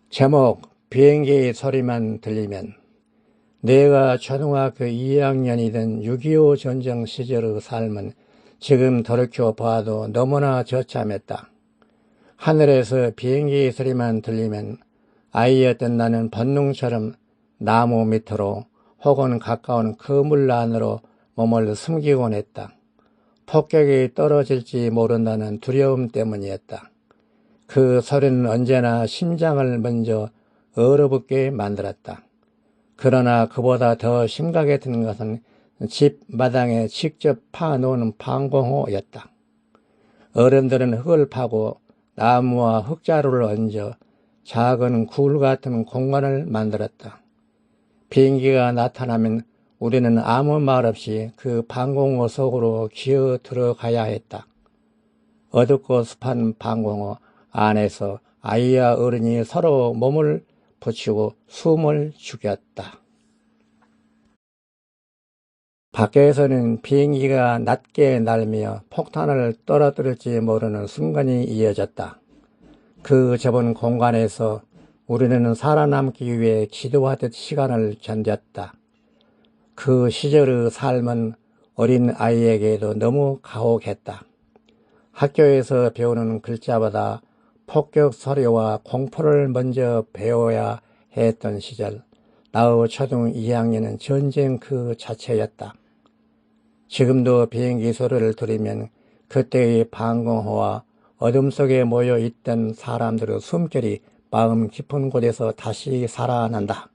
제목 비행기 소리만 들리면. 내가 초등학교 2학년이던 6.25 전쟁 시절의 삶은 지금 돌이켜 봐도 너무나 처참했다. 하늘에서 비행기 소리만 들리면 아이였던 나는 본능처럼 나무 밑으로 혹은 가까운 그물 안으로 몸을 숨기곤 했다. 폭격이 떨어질지 모른다는 두려움 때문이었다. 그 소리는 언제나 심장을 먼저 얼어붙게 만들었다. 그러나 그보다 더 심각했던 것은 집 마당에 직접 파놓은 방공호였다. 어른들은 흙을 파고 나무와 흙자루를 얹어 작은 굴 같은 공간을 만들었다. 비행기가 나타나면 우리는 아무 말 없이 그 방공호 속으로 기어 들어가야 했다. 어둡고 습한 방공호 안에서 아이와 어른이 서로 몸을 붙이고 숨을 죽였다. 밖에서는 비행기가 낮게 날며 폭탄을 떨어뜨릴지 모르는 순간이 이어졌다. 그 좁은 공간에서 우리는 살아남기 위해 기도하듯 시간을 견뎠다. 그 시절의 삶은 어린 아이에게도 너무 가혹했다. 학교에서 배우는 글자보다 폭격 소리와 공포를 먼저 배워야 했던 시절, 나의 초등 2학년은 전쟁 그 자체였다. 지금도 비행기 소리를 들으면 그때의 방공호와 어둠 속에 모여 있던 사람들의 숨결이 마음 깊은 곳에서 다시 살아난다.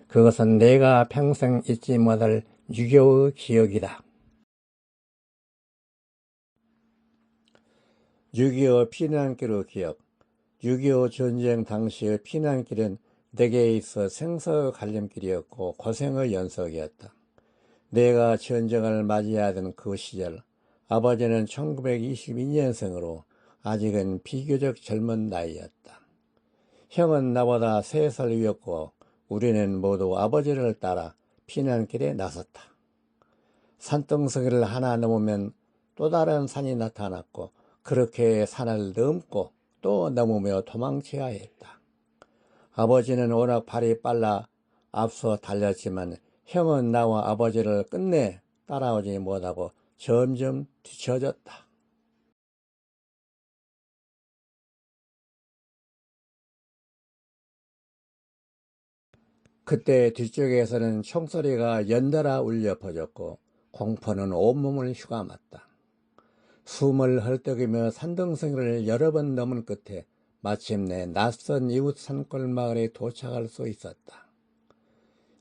그것은 내가 평생 잊지 못할 6.25의 기억이다. 6.25 피난길의 기억. 6.25 전쟁 당시의 피난길은 내게 있어 생사의 갈림길이었고 고생의 연속이었다. 내가 전쟁을 맞이하던 그 시절, 아버지는 1922년생으로 아직은 비교적 젊은 나이였다. 형은 나보다 3살 위였고 우리는 모두 아버지를 따라 피난길에 나섰다. 산등성이를 하나 넘으면 또 다른 산이 나타났고 그렇게 산을 넘고 또 넘으며 도망쳐야 했다. 아버지는 워낙 발이 빨라 앞서 달렸지만 형은 나와 아버지를 끝내 따라오지 못하고 점점 뒤처졌다. 그때 뒤쪽에서는 총소리가 연달아 울려 퍼졌고 공포는 온몸을 휘감았다. 숨을 헐떡이며 산등성이를 여러 번 넘은 끝에 마침내 낯선 이웃 산골 마을에 도착할 수 있었다.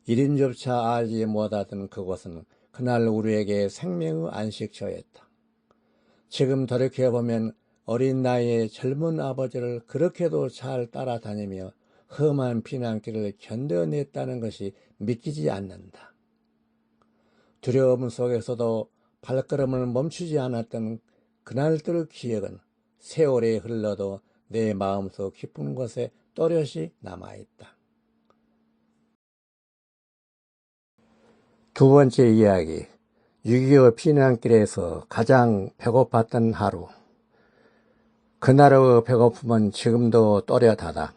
이름조차 알지 못하던 그곳은 그날 우리에게 생명의 안식처였다. 지금 돌이켜보면 어린 나이에 젊은 아버지를 그렇게도 잘 따라다니며 험한 피난길을 견뎌냈다는 것이 믿기지 않는다. 두려움 속에서도 발걸음을 멈추지 않았던 그날들의 기억은 세월이 흘러도 내 마음속 깊은 곳에 또렷이 남아있다. 두 번째 이야기, 6.25 피난길에서 가장 배고팠던 하루. 그날의 배고픔은 지금도 또렷하다.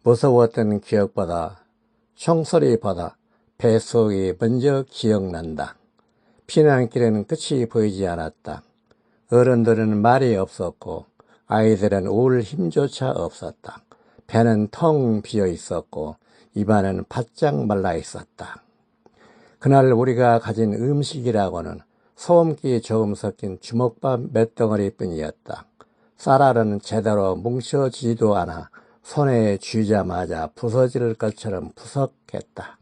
무서웠던 기억보다 총소리보다 뱃속이 먼저 기억난다. 피난길에는 끝이 보이지 않았다. 어른들은 말이 없었고 아이들은 울 힘조차 없었다. 배는 텅 비어 있었고 입안은 바짝 말라 있었다. 그날 우리가 가진 음식이라고는 소음기 조금 섞인 주먹밥 몇 덩어리뿐이었다. 쌀알은 제대로 뭉쳐지지도 않아 손에 쥐자마자 부서질 것처럼 푸석했다.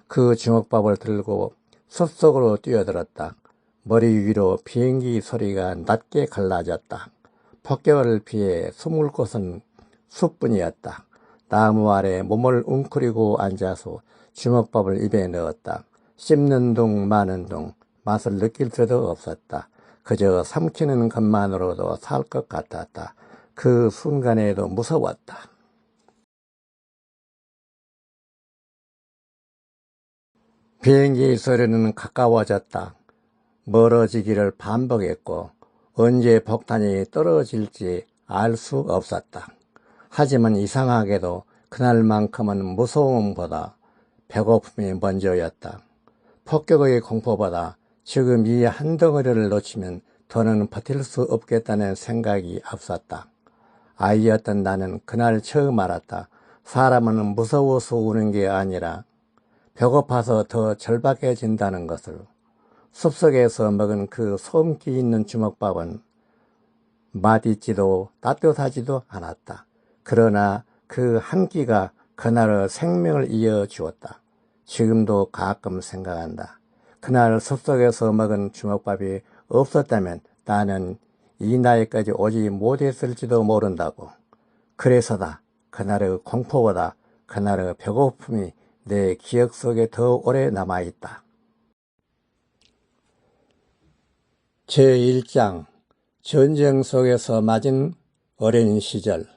그 주먹밥을 들고 숲속으로 뛰어들었다. 머리 위로 비행기 소리가 낮게 갈라졌다. 폭격을 피해 숨을 곳은 숲뿐이었다. 나무 아래 몸을 웅크리고 앉아서 주먹밥을 입에 넣었다. 씹는 둥 마는 둥 맛을 느낄 수도 없었다. 그저 삼키는 것만으로도 살 것 같았다. 그 순간에도 무서웠다. 비행기 소리는 가까워졌다. 멀어지기를 반복했고 언제 폭탄이 떨어질지 알 수 없었다. 하지만 이상하게도 그날만큼은 무서움보다 배고픔이 먼저였다. 폭격의 공포보다 지금 이 한 덩어리를 놓치면 더는 버틸 수 없겠다는 생각이 앞섰다. 아이였던 나는 그날 처음 알았다. 사람은 무서워서 우는 게 아니라 배고파서 더 절박해진다는 것을. 숲속에서 먹은 그 소음기 있는 주먹밥은 맛있지도 따뜻하지도 않았다. 그러나 그 한 끼가 그날의 생명을 이어주었다. 지금도 가끔 생각한다. 그날 숲속에서 먹은 주먹밥이 없었다면 나는 이 나이까지 오지 못했을지도 모른다고. 그래서다. 그날의 공포보다 그날의 배고픔이 내 기억 속에 더 오래 남아있다. 제1장 전쟁 속에서 맞은 어린 시절.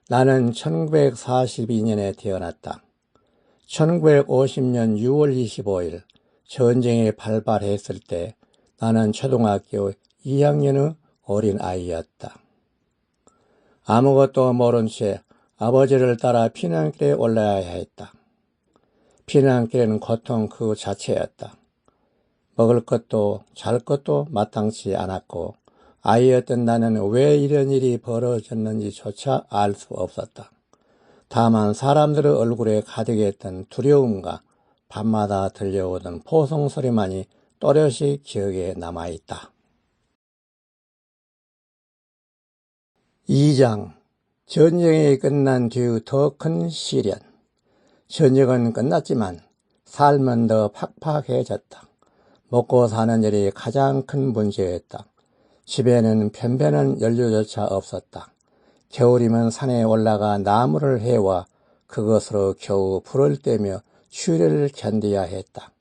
나는 1942년에 태어났다. 1950년 6월 25일 전쟁이 발발했을 때 나는 초등학교 2학년의 어린 아이였다. 아무것도 모른 채 아버지를 따라 피난길에 올라야 했다. 피난길에는 고통 그 자체였다. 먹을 것도 잘 것도 마땅치 않았고 아이였던 나는 왜 이런 일이 벌어졌는지조차 알 수 없었다. 다만 사람들의 얼굴에 가득했던 두려움과 밤마다 들려오던 포성 소리만이 또렷이 기억에 남아있다. 2장 전쟁이 끝난 뒤 더 큰 시련. 전쟁은 끝났지만 삶은 더 팍팍해졌다. 먹고 사는 일이 가장 큰 문제였다. 집에는 변변한 연료조차 없었다. 겨울이면 산에 올라가 나무를 해와 그것으로 겨우 불을 떼며 추위를 견뎌야 했다.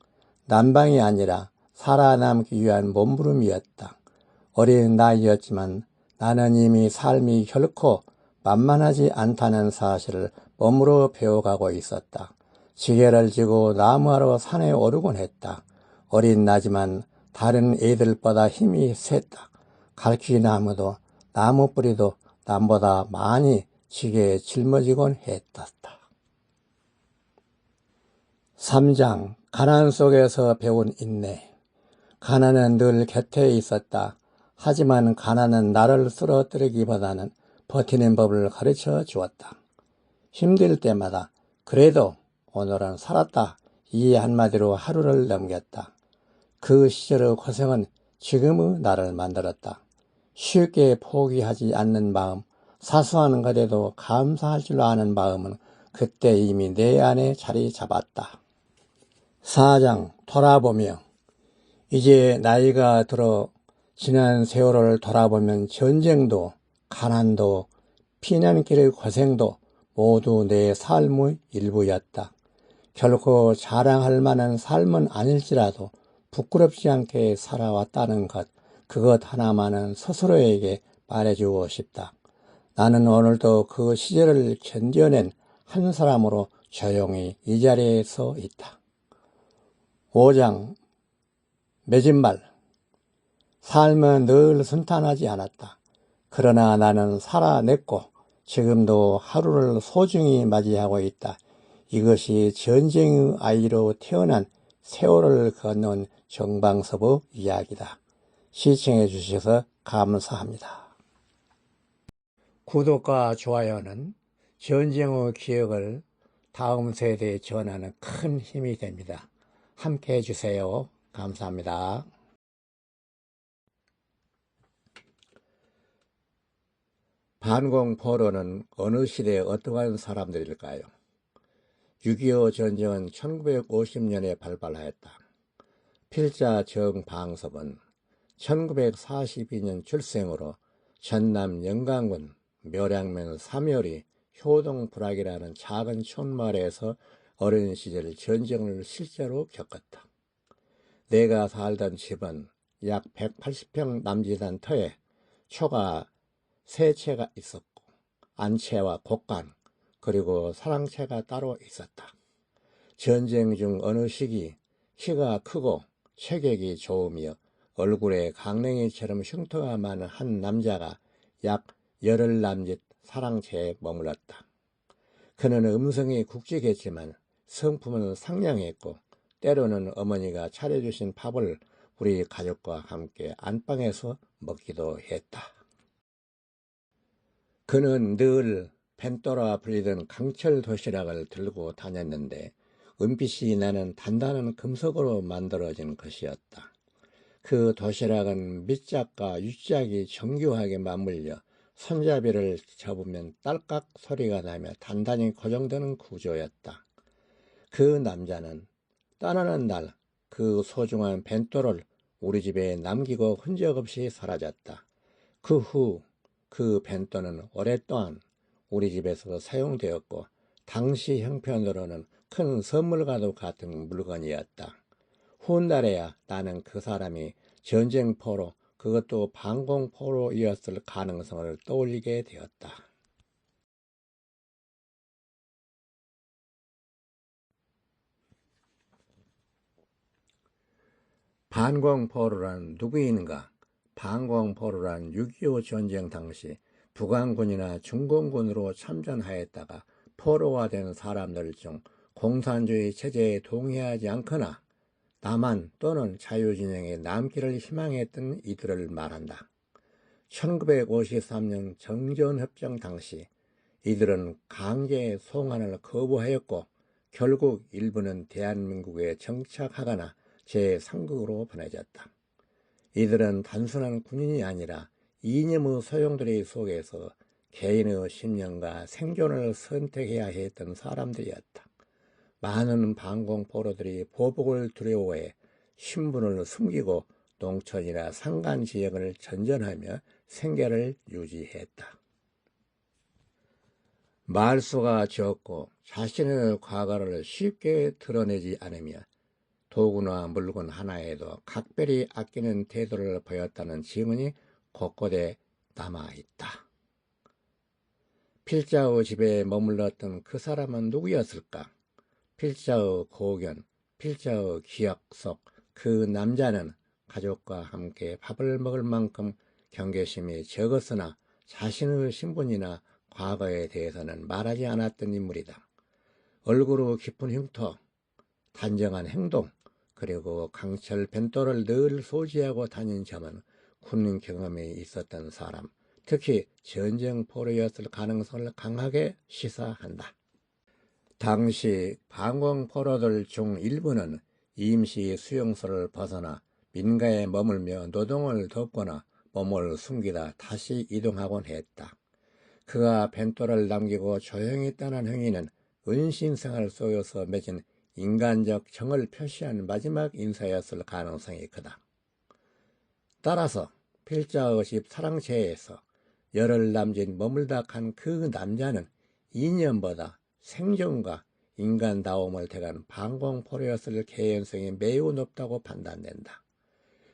난방이 아니라 살아남기 위한 몸부림이었다. 어린 나이였지만 나는 이미 삶이 결코 만만하지 않다는 사실을 몸으로 배워가고 있었다. 지게를 지고 나무하러 산에 오르곤 했다. 어린 나지만 다른 애들보다 힘이 셌다. 갈퀴나무도 나무 뿌리도 남보다 많이 지게에 짊어지곤 했다. 3장 가난 속에서 배운 인내. 가난은 늘 곁에 있었다. 하지만 가난은 나를 쓰러뜨리기보다는 버티는 법을 가르쳐 주었다. 힘들 때마다 그래도 오늘은 살았다. 이 한마디로 하루를 넘겼다. 그 시절의 고생은 지금의 나를 만들었다. 쉽게 포기하지 않는 마음, 사소한 것에도 감사할 줄 아는 마음은 그때 이미 내 안에 자리 잡았다. 4장 돌아보며. 이제 나이가 들어 지난 세월을 돌아보면 전쟁도 가난도 피난길의 고생도 모두 내 삶의 일부였다. 결코 자랑할 만한 삶은 아닐지라도 부끄럽지 않게 살아왔다는 것, 그것 하나만은 스스로에게 말해주고 싶다. 나는 오늘도 그 시절을 견뎌낸 한 사람으로 조용히 이 자리에 서 있다. 5장 맺은 말. 삶은 늘 순탄하지 않았다. 그러나 나는 살아냈고 지금도 하루를 소중히 맞이하고 있다. 이것이 전쟁의 아이로 태어난 세월을 건넌 정방섭의 이야기다. 시청해 주셔서 감사합니다. 구독과 좋아요는 전쟁의 기억을 다음 세대에 전하는 큰 힘이 됩니다. 함께 해주세요. 감사합니다. 반공포로는 어느 시대에 어떠한 사람들일까요? 6.25 전쟁은 1950년에 발발하였다. 필자 정방섭은 1942년 출생으로 전남 영광군 묘량면 삼열이 효동부락이라는 작은 촌마을에서 어린 시절 전쟁을 실제로 겪었다. 내가 살던 집은 약 180평 남짓한 터에 초가 3채가 있었고 안채와 곡간 그리고 사랑채가 따로 있었다. 전쟁 중 어느 시기 키가 크고 체격이 좋으며 얼굴에 강냉이처럼 흉터가 많은 한 남자가 약 열흘 남짓 사랑채에 머물렀다. 그는 음성이 굵직했지만 성품은 상냥했고 때로는 어머니가 차려주신 밥을 우리 가족과 함께 안방에서 먹기도 했다. 그는 늘 벤또라 불리던 강철 도시락을 들고 다녔는데 은빛이 나는 단단한 금속으로 만들어진 것이었다. 그 도시락은 밑짝과 윗짝이 정교하게 맞물려 손잡이를 접으면 딸깍 소리가 나며 단단히 고정되는 구조였다. 그 남자는 떠나는 날 그 소중한 벤또를 우리 집에 남기고 흔적 없이 사라졌다. 그 후 그 벤또는 오랫동안 우리 집에서 사용되었고 당시 형편으로는 큰 선물과도 같은 물건이었다. 훗날에야 나는 그 사람이 전쟁포로 그것도 방공포로이었을 가능성을 떠올리게 되었다. 방공포로란 누구인가? 방공포로란 6.25 전쟁 당시 북한군이나 중공군으로 참전하였다가 포로화된 사람들 중 공산주의 체제에 동의하지 않거나 남한 또는 자유진영에 남기를 희망했던 이들을 말한다. 1953년 정전협정 당시 이들은 강제 송환을 거부하였고 결국 일부는 대한민국에 정착하거나 제3국으로 보내졌다. 이들은 단순한 군인이 아니라 이념의 소용돌이 속에서 개인의 신념과 생존을 선택해야 했던 사람들이었다. 많은 방공포로들이 보복을 두려워해 신분을 숨기고 농촌이나 산간 지역을 전전하며 생계를 유지했다. 말수가 적고 자신의 과거를 쉽게 드러내지 않으며 도구나 물건 하나에도 각별히 아끼는 태도를 보였다는 증언이 곳곳에 남아있다. 필자의 집에 머물렀던 그 사람은 누구였을까? 필자의 고견, 필자의 기억 속 그 남자는 가족과 함께 밥을 먹을 만큼 경계심이 적었으나 자신의 신분이나 과거에 대해서는 말하지 않았던 인물이다. 얼굴의 깊은 흉터, 단정한 행동, 그리고 강철 벤또를 늘 소지하고 다닌 점은 군인 경험이 있었던 사람, 특히 전쟁 포로였을 가능성을 강하게 시사한다. 당시 방공포로들 중 일부는 임시 수용소를 벗어나 민가에 머물며 노동을 돕거나 몸을 숨기다 다시 이동하곤 했다. 그가 벤또를 남기고 조용히 떠난 행위는 은신생활 속에서 맺은 인간적 정을 표시한 마지막 인사였을 가능성이 크다. 따라서 필자의 집 사랑채에서 열흘 남짓 머물다 간 그 남자는 이념보다 생존과 인간다움을 택한 방공포로였을 개연성이 매우 높다고 판단된다.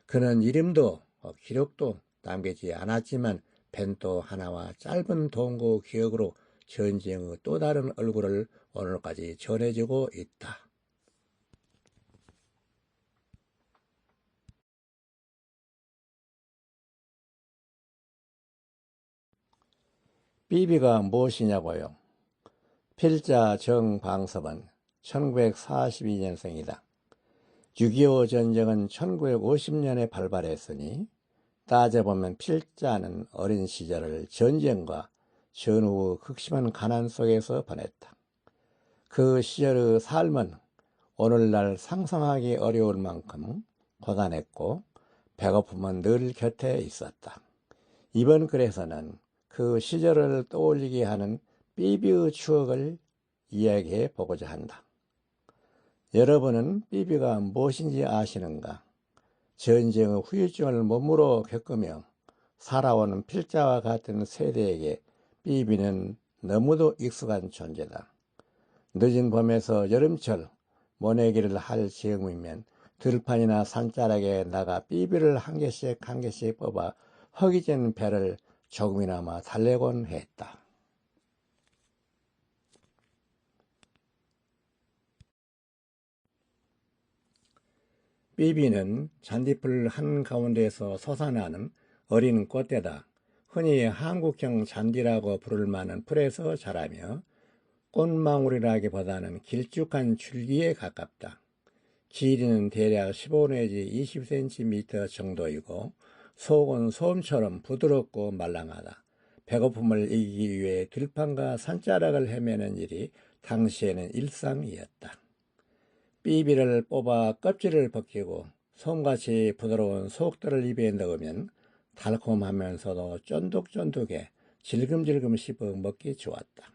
그는 이름도 기록도 남기지 않았지만 벤또 하나와 짧은 동고 기억으로 전쟁의 또 다른 얼굴을 오늘까지 전해주고 있다. 삐비가 무엇이냐고요? 필자 정방섭은 1942년생이다. 6.25 전쟁은 1950년에 발발했으니 따져보면 필자는 어린 시절을 전쟁과 전후의 극심한 가난 속에서 보냈다. 그 시절의 삶은 오늘날 상상하기 어려울 만큼 고단했고 배고픔은 늘 곁에 있었다. 이번 글에서는 그 시절을 떠올리게 하는 삐비의 추억을 이야기해 보고자 한다. 여러분은 삐비가 무엇인지 아시는가? 전쟁의 후유증을 몸으로 겪으며 살아오는 필자와 같은 세대에게 삐비는 너무도 익숙한 존재다. 늦은 봄에서 여름철 모내기를 할 즈음이면 들판이나 산자락에 나가 삐비를 한 개씩 한 개씩 뽑아 허기진 배를 조금이나마 달래곤 했다. 삐비는 잔디풀 한가운데에서 솟아나는 어린 꽃대다 흔히 한국형 잔디라고 부를 만한 풀에서 자라며 꽃망울이라기보다는 길쭉한 줄기에 가깝다. 길이는 대략 15 내지 20cm 정도이고 속은 솜처럼 부드럽고 말랑하다. 배고픔을 이기기 위해 들판과 산자락을 헤매는 일이 당시에는 일상이었다. 삐비를 뽑아 껍질을 벗기고 솜같이 부드러운 속들을 입에 넣으면 달콤하면서도 쫀득쫀득해 질금질금 씹어 먹기 좋았다.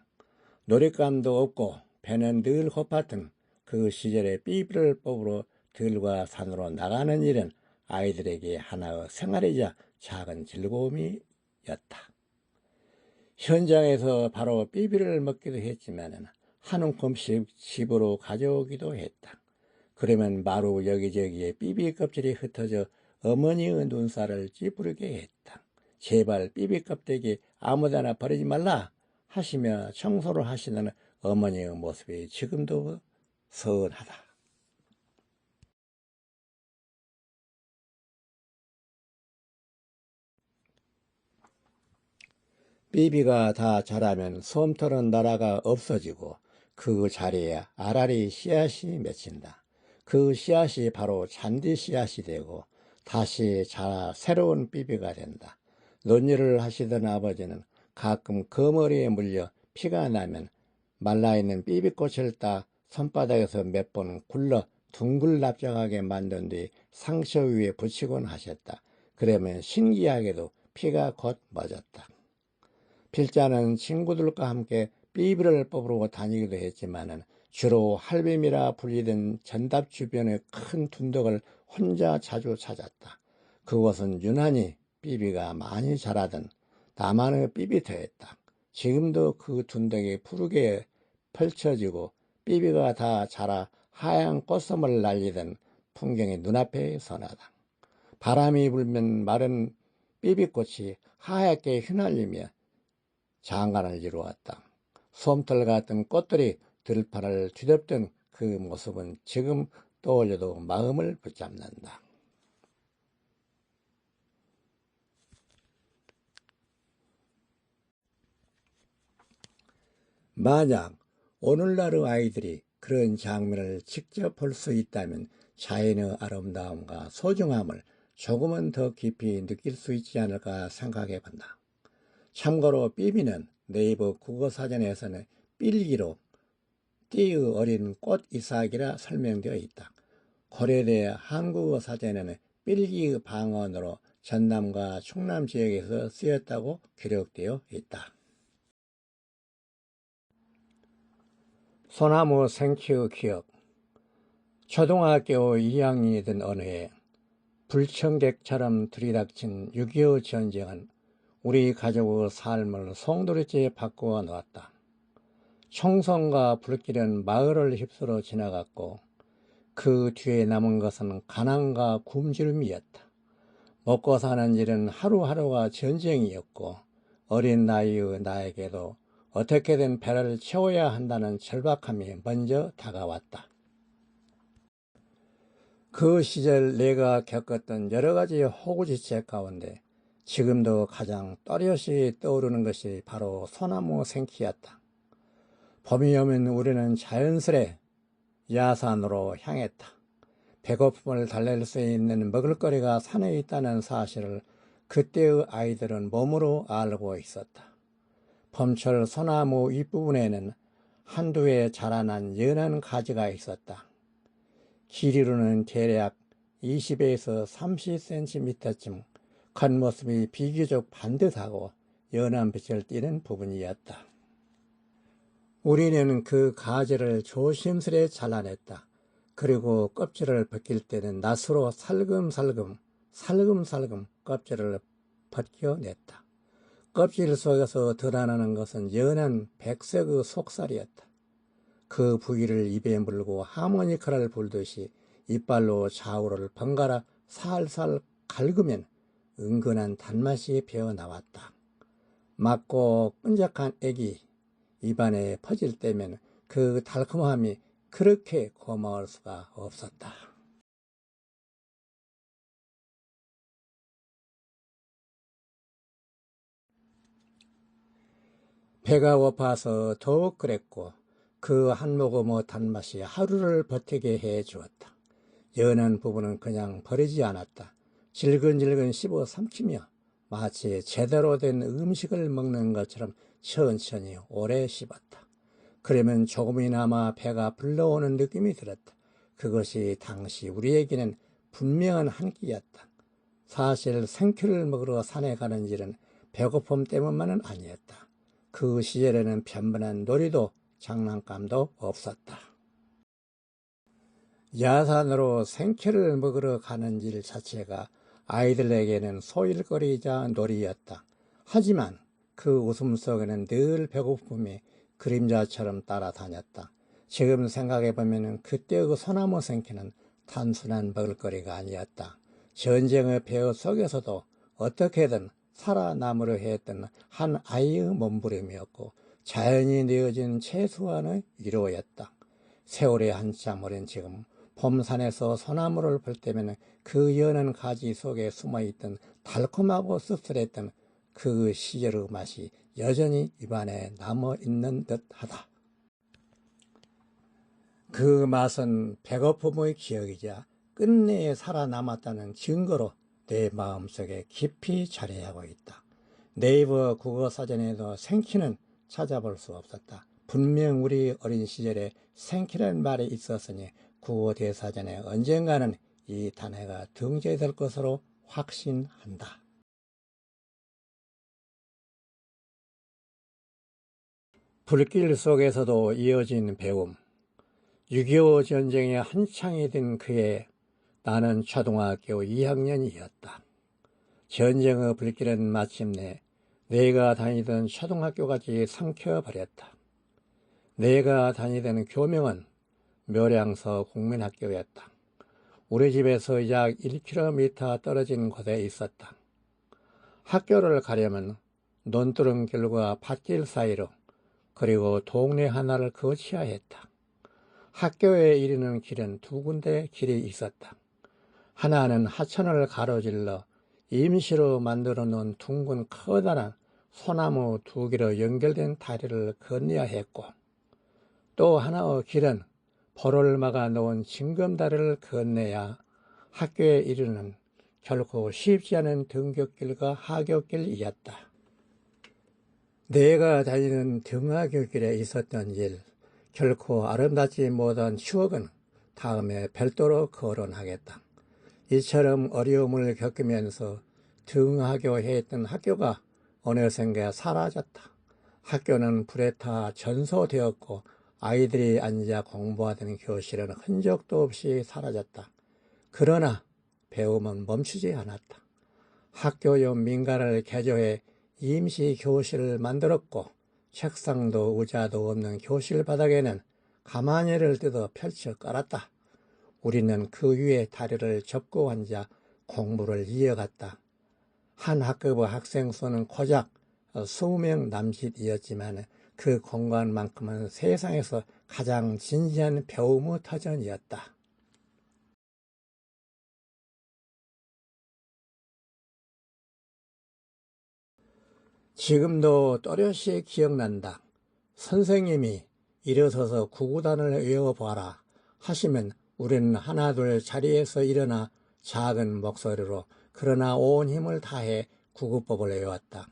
놀잇감도 없고 배는 늘 고팠던 그 시절에 삐비를 뽑으러 들과 산으로 나가는 일은 아이들에게 하나의 생활이자 작은 즐거움이었다. 현장에서 바로 삐비를 먹기도 했지만 한 움큼씩 집으로 가져오기도 했다. 그러면 마루 여기저기에 삐비 껍질이 흩어져 어머니의 눈살을 찌푸리게 했다. 제발 삐비 껍데기 아무데나 버리지 말라 하시며 청소를 하시는 어머니의 모습이 지금도 서운하다. 삐비가 다 자라면 솜털은 나라가 없어지고 그 자리에 알알이 씨앗이 맺힌다. 그 씨앗이 바로 잔디 씨앗이 되고 다시 자라 새로운 삐비가 된다. 논일을 하시던 아버지는 가끔 거머리에 물려 피가 나면 말라있는 삐비꽃을 따 손바닥에서 몇 번 굴러 둥글납작하게 만든 뒤 상처 위에 붙이곤 하셨다. 그러면 신기하게도 피가 곧 멎었다. 필자는 친구들과 함께 삐비를 뽑으러 다니기도 했지만 주로 할멈이라 불리던 전답 주변의 큰 둔덕을 혼자 자주 찾았다. 그곳은 유난히 삐비가 많이 자라던 나만의 삐비터였다. 지금도 그 둔덕이 푸르게 펼쳐지고 삐비가 다 자라 하얀 꽃섬을 날리던 풍경이 눈앞에 선하다. 바람이 불면 마른 삐비꽃이 하얗게 휘날리며 장관을 이루었다. 솜털 같은 꽃들이 들판을 뒤덮던 그 모습은 지금 떠올려도 마음을 붙잡는다. 만약 오늘날의 아이들이 그런 장면을 직접 볼 수 있다면 자연의 아름다움과 소중함을 조금은 더 깊이 느낄 수 있지 않을까 생각해 본다. 참고로 삐비는 네이버 국어사전에서는 삘기로 띠의 어린 꽃 이삭이라 설명되어 있다. 고려대 한국어 사전에는 삘기의 방언으로 전남과 충남 지역에서 쓰였다고 기록되어 있다. 소나무 생키의 기억. 초등학교 2학년이던 어느 해 불청객처럼 들이닥친 6.25 전쟁은 우리 가족의 삶을 송두리째 바꾸어 놓았다. 총성과 불길은 마을을 휩쓸어 지나갔고 그 뒤에 남은 것은 가난과 굶주림이었다. 먹고 사는 일은 하루하루가 전쟁이었고 어린 나이의 나에게도 어떻게든 배를 채워야 한다는 절박함이 먼저 다가왔다. 그 시절 내가 겪었던 여러 가지 호구지책 가운데 지금도 가장 또렷이 떠오르는 것이 바로 소나무 생키였다. 봄이 오면 우리는 자연스레 야산으로 향했다. 배고픔을 달랠 수 있는 먹을거리가 산에 있다는 사실을 그때의 아이들은 몸으로 알고 있었다. 봄철 소나무 윗부분에는 한두 해 자라난 연한 가지가 있었다. 길이로는 대략 20에서 30cm쯤 겉모습이 비교적 반듯하고 연한 빛을 띠는 부분이었다. 우리는 그 가지를 조심스레 잘라냈다. 그리고 껍질을 벗길 때는 낫으로 살금살금 껍질을 벗겨냈다. 껍질 속에서 드러나는 것은 연한 백색의 속살이었다. 그 부위를 입에 물고 하모니카를 불듯이 이빨로 좌우를 번갈아 살살 갉으면 은근한 단맛이 배어나왔다. 맑고 끈적한 액이 입안에 퍼질 때면 그 달콤함이 그렇게 고마울 수가 없었다. 배가 고파서 더욱 그랬고 그 한 모금의 단맛이 하루를 버티게 해 주었다. 연한 부분은 그냥 버리지 않았다. 질근질근 씹어 삼키며 마치 제대로 된 음식을 먹는 것처럼 천천히 오래 씹었다. 그러면 조금이나마 배가 불러오는 느낌이 들었다. 그것이 당시 우리에게는 분명한 한 끼였다. 사실 생큐를 먹으러 산에 가는 일은 배고픔 때문만은 아니었다. 그 시절에는 편변한 놀이도 장난감도 없었다. 야산으로 생큐를 먹으러 가는 일 자체가 아이들에게는 소일거리이자 놀이였다. 하지만 그 웃음 속에는 늘 배고픔이 그림자처럼 따라다녔다. 지금 생각해보면 그때의 그 소나무 생큐는 단순한 먹을거리가 아니었다. 전쟁의 폐허 속에서도 어떻게든 살아남으려 했던 한 아이의 몸부림이었고 자연이 내어진 최소한의 위로였다. 세월이 한참 오랜 지금 봄산에서 소나무를 볼 때면 그 연한 가지 속에 숨어있던 달콤하고 씁쓸했던 그 시절의 맛이 여전히 입안에 남아있는 듯하다. 그 맛은 배고픔의 기억이자 끝내 살아남았다는 증거로 내 마음속에 깊이 자리하고 있다. 네이버 국어사전에도 생키는 찾아볼 수 없었다. 분명 우리 어린 시절에 생키라는 말이 있었으니 국어대사전에 언젠가는 이 단어가 등재될 것으로 확신한다. 불길 속에서도 이어진 배움. 6.25 전쟁에 한창이 된 그해 나는 초등학교 2학년이었다. 전쟁의 불길은 마침내 내가 다니던 초등학교까지 삼켜버렸다. 내가 다니던 교명은 묘량서 국민학교였다. 우리 집에서 약 1km 떨어진 곳에 있었다. 학교를 가려면 논두렁 길과 밭길 사이로 그리고 동네 하나를 거쳐야 했다. 학교에 이르는 길은 두 군데 길이 있었다. 하나는 하천을 가로질러 임시로 만들어 놓은 둥근 커다란 소나무 두 개로 연결된 다리를 건너야 했고 또 하나의 길은 포를 막아 놓은 징검다리를 건너야 학교에 이르는 결코 쉽지 않은 등굣길과 하굣길이었다. 내가 다니는 등하굣길에 있었던 일, 결코 아름답지 못한 추억은 다음에 별도로 거론하겠다. 이처럼 어려움을 겪으면서 등하교했던 학교가 어느샌가 사라졌다. 학교는 불에 타 전소되었고 아이들이 앉아 공부하던 교실은 흔적도 없이 사라졌다. 그러나 배움은 멈추지 않았다. 학교용 민가를 개조해 임시 교실을 만들었고 책상도 의자도 없는 교실 바닥에는 가마니를 뜯어 펼쳐 깔았다. 우리는 그 위에 다리를 접고 앉아 공부를 이어갔다. 한 학급의 학생 수는 고작 20명 남짓이었지만 그 공간만큼은 세상에서 가장 진지한 배움의 터전이었다. 지금도 또렷이 기억난다. 선생님이 일어서서 구구단을 외워봐라 하시면 우리는 하나둘 자리에서 일어나 작은 목소리로 그러나 온 힘을 다해 구구법을 외웠다.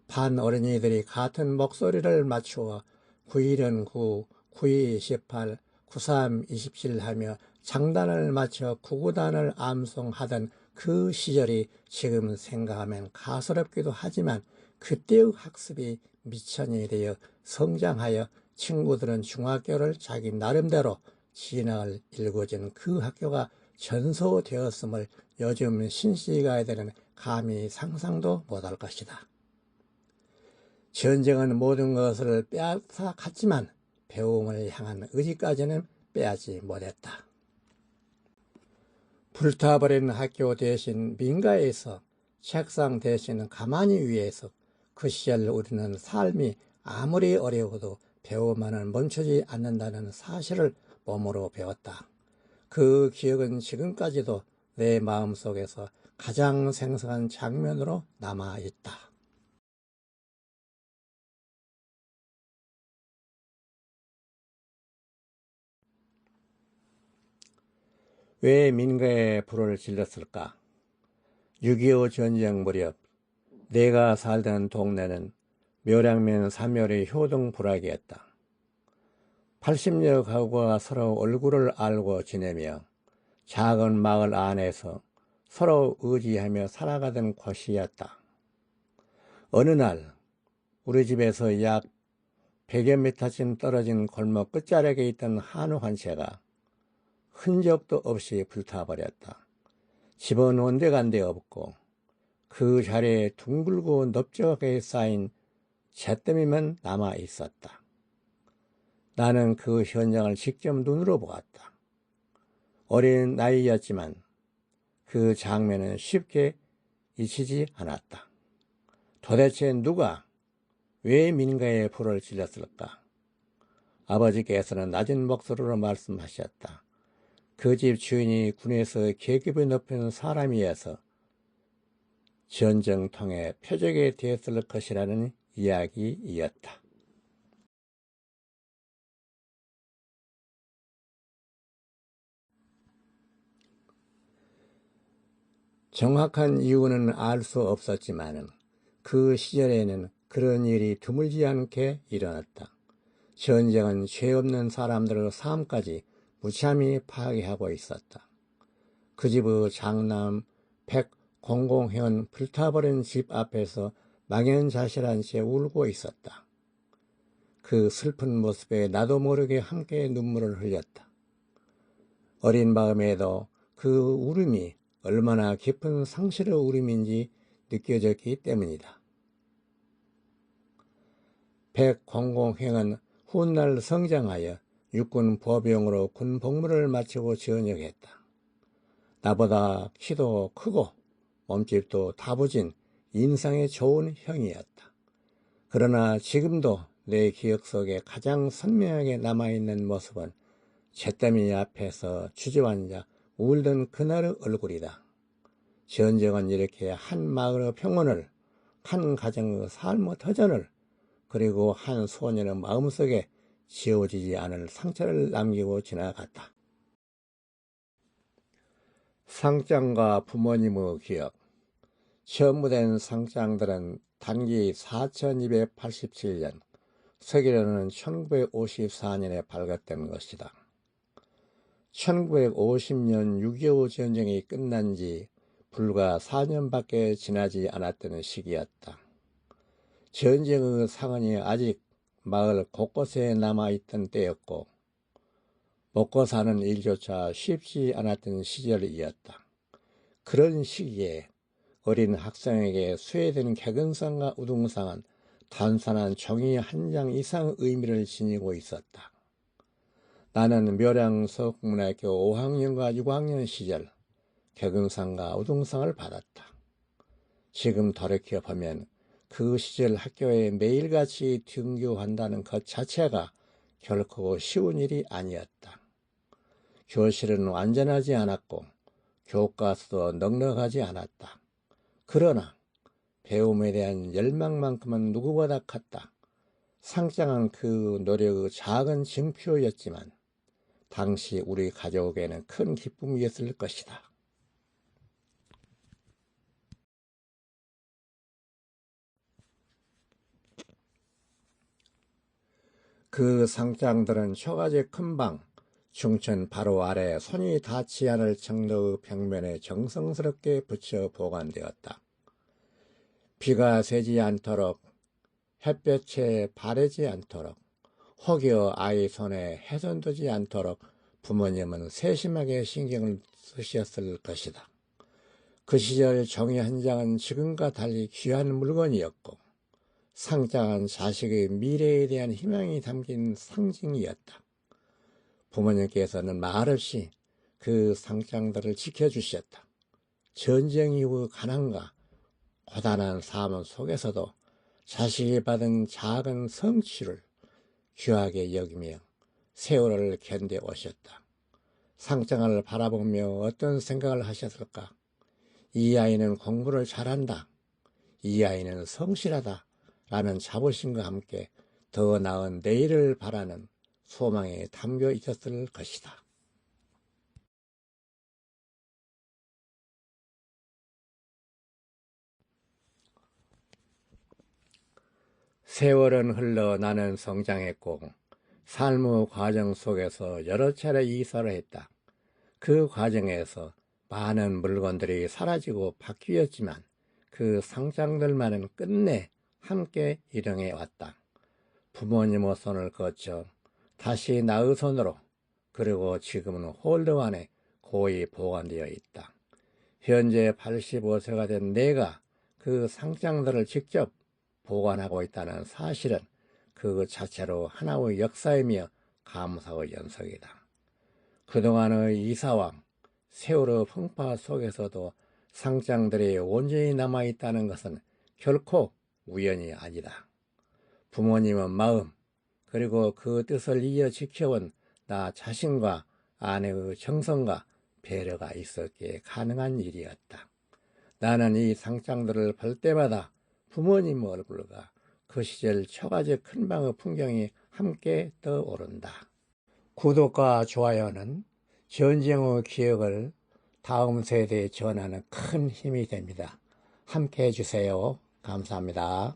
반 어린이들이 같은 목소리를 맞추어 9일은 9, 9이 18, 93, 27 하며 장단을 맞춰 구구단을 암송하던 그 시절이 지금 생각하면 가소롭기도 하지만 그때의 학습이 미천이 되어 성장하여 친구들은 중학교를 자기 나름대로 진학을 일궈준 그 학교가 전소되었음을 요즘 신시가 되는 감히 상상도 못할 것이다. 전쟁은 모든 것을 빼앗아 갔지만 배움을 향한 의지까지는 빼앗지 못했다. 불타버린 학교 대신 민가에서 책상 대신 가만히 위에서 그 시절 우리는 삶이 아무리 어려워도 배움만은 멈추지 않는다는 사실을 몸으로 배웠다. 그 기억은 지금까지도 내 마음속에서 가장 생생한 장면으로 남아있다. 왜 민가에 불을 질렀을까? 6.25 전쟁 무렵 내가 살던 동네는 묘량면 사멸의 효동부락이었다. 80여 가구가 서로 얼굴을 알고 지내며 작은 마을 안에서 서로 의지하며 살아가던 곳이었다. 어느 날 우리 집에서 약 100여 미터쯤 떨어진 골목 끝자락에 있던 한우 한 채가 흔적도 없이 불타버렸다. 집어넣은 데간데 없고 그 자리에 둥글고 넓적하게 쌓인 잿더미만 남아 있었다. 나는 그 현장을 직접 눈으로 보았다. 어린 나이였지만 그 장면은 쉽게 잊히지 않았다. 도대체 누가 왜 민가에 불을 질렀을까? 아버지께서는 낮은 목소리로 말씀하셨다. 그 집 주인이 군에서 계급이 높은 사람이어서 전쟁통에 표적이 되었을 것이라는 이야기이었다. 정확한 이유는 알 수 없었지만 그 시절에는 그런 일이 드물지 않게 일어났다. 전쟁은 죄 없는 사람들의 삶까지 무참히 파괴하고 있었다. 그 집의 장남 백공공회는 불타버린 집 앞에서 망연자실한 채 울고 있었다. 그 슬픈 모습에 나도 모르게 함께 눈물을 흘렸다. 어린 마음에도 그 울음이 얼마나 깊은 상실의 울음인지 느껴졌기 때문이다. 백공공회는 훗날 성장하여 육군 보병으로 군 복무를 마치고 전역했다. 나보다 키도 크고 몸집도 다부진 인상이 좋은 형이었다. 그러나 지금도 내 기억 속에 가장 선명하게 남아있는 모습은 잿더미 앞에서 주저앉아 울던 그날의 얼굴이다. 전쟁은 이렇게 한 마을의 평온을, 한 가정의 삶의 터전을, 그리고 한 소년의 마음속에 지워지지 않을 상처를 남기고 지나갔다. 상장과 부모님의 기억. 현무된 상장들은 단기 4287년, 서기로는 1954년에 발각된 것이다. 1950년 6.25 전쟁이 끝난 지 불과 4년밖에 지나지 않았던 시기였다. 전쟁의 상흔이 아직 마을 곳곳에 남아있던 때였고 먹고 사는 일조차 쉽지 않았던 시절이었다. 그런 시기에 어린 학생에게 스웨덴 개근상과 우등상은 단순한 종이 한 장 이상 의미를 지니고 있었다. 나는 묘량 서국문학교 5학년과 6학년 시절 개근상과 우등상을 받았다. 지금 돌이켜보면 그 시절 학교에 매일같이 등교한다는 것 자체가 결코 쉬운 일이 아니었다. 교실은 완전하지 않았고 교과서도 넉넉하지 않았다. 그러나 배움에 대한 열망만큼은 누구보다 컸다. 상장한 그 노력의 작은 증표였지만 당시 우리 가족에게는 큰 기쁨이었을 것이다. 그 상장들은 초가지 큰 방, 중천 바로 아래 손이 닿지 않을 정도의 벽면에 정성스럽게 붙여 보관되었다. 비가 새지 않도록, 햇볕에 바래지 않도록, 혹여 아이 손에 훼손되지 않도록 부모님은 세심하게 신경을 쓰셨을 것이다. 그 시절 종이 한 장은 지금과 달리 귀한 물건이었고 상장한 자식의 미래에 대한 희망이 담긴 상징이었다. 부모님께서는 말없이 그 상장들을 지켜주셨다. 전쟁 이후 가난과 고단한 삶 속에서도 자식이 받은 작은 성취를 귀하게 여기며 세월을 견뎌오셨다. 상장을 바라보며 어떤 생각을 하셨을까? 이 아이는 공부를 잘한다. 이 아이는 성실하다. 라는 자부심과 함께 더 나은 내일을 바라는 소망에 담겨 있었을 것이다. 세월은 흘러 나는 성장했고 삶의 과정 속에서 여러 차례 이사를 했다. 그 과정에서 많은 물건들이 사라지고 바뀌었지만 그 상장들만은 끝내 함께 일용해 왔다. 부모님의 손을 거쳐 다시 나의 손으로, 그리고 지금은 홀더 안에 고이 보관되어 있다. 현재 85세가 된 내가 그 상장들을 직접 보관하고 있다는 사실은 그 자체로 하나의 역사이며 감사의 연속이다. 그동안의 이사와 세월의 풍파 속에서도 상장들이 온전히 남아있다는 것은 결코 우연이 아니다. 부모님의 마음, 그리고 그 뜻을 이어 지켜온 나 자신과 아내의 정성과 배려가 있었기에 가능한 일이었다. 나는 이 상장들을 볼 때마다 부모님 얼굴과 그 시절 처가집 큰방의 풍경이 함께 떠오른다. 구독과 좋아요는 전쟁의 기억을 다음 세대에 전하는 큰 힘이 됩니다. 함께 해주세요. 감사합니다.